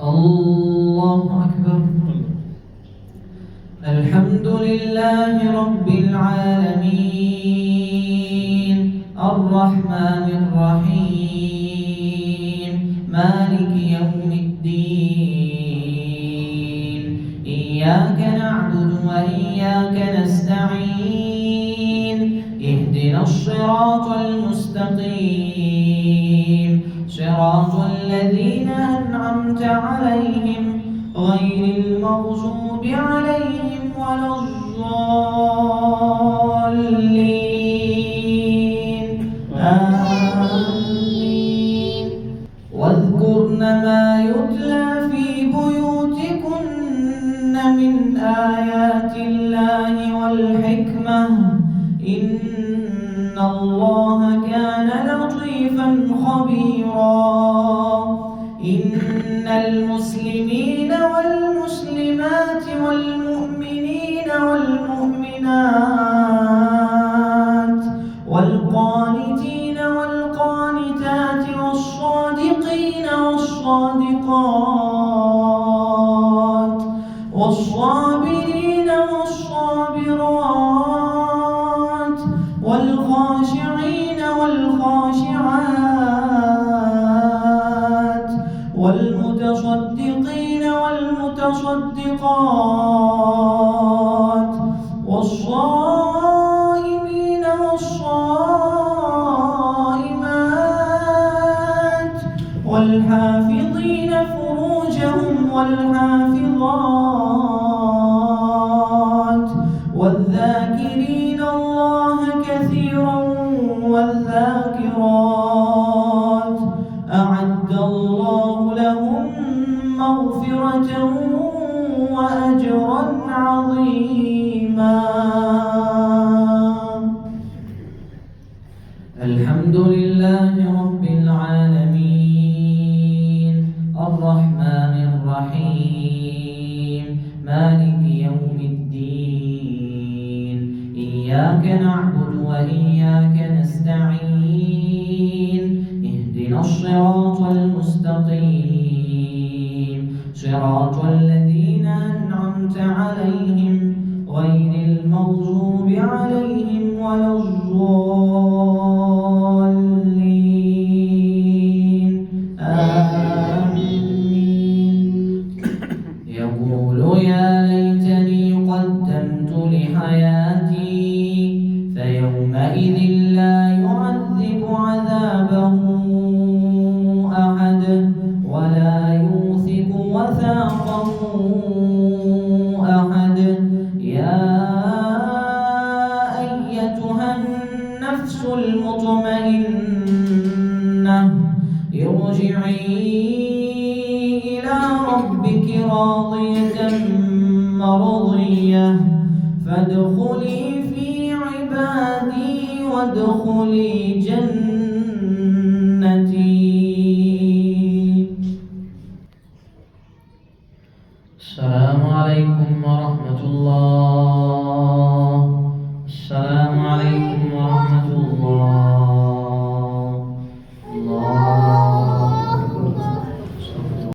الله أكبر. الحمد لله رب العالمين الرحمن الرحيم مالك يوم الدين إياك نعبد وإياك نستعين اهدنا الصراط المستقيم صراط الذين أنعمت عليهم غير المغضوب عليهم ولا الضالين آمين. واذكرن ما يتلى في بيوتكن من آيات الله والحكمة إن الله كان لطيفا خبيرا. إن المسلمين والمسلمات والمؤمنين والمؤمنات والقانتين والقانتات والصادقين والصادقات والصابرين والصابرات والخاشعين والخاشعات والمتصدقين والمتصدقات والصائمين والصائمات والحافظين فروجهم والحافظات والذاكرين الله كثيرا والذاكرات أعد الله لهم مغفرة وأجرا عظيما. الحمد لله رب العالمين الرحمن الرحيم مالك يوم الدين إياك نعبد وإياك نستعين اهدنا الصراط المستقيم صراط الذين أنعمت عليهم غير المغضوب عليهم ولا الضالين آمين. يقول يا ليتني قدمت لحياتي فيومئذ لا يعذب عذابه أحد ولا يوثق وثاقه أحد. يا أيتها النفس المطمئنة ارجعي إلى ربك راضية مرضية فادخلي في عبادي وادخلي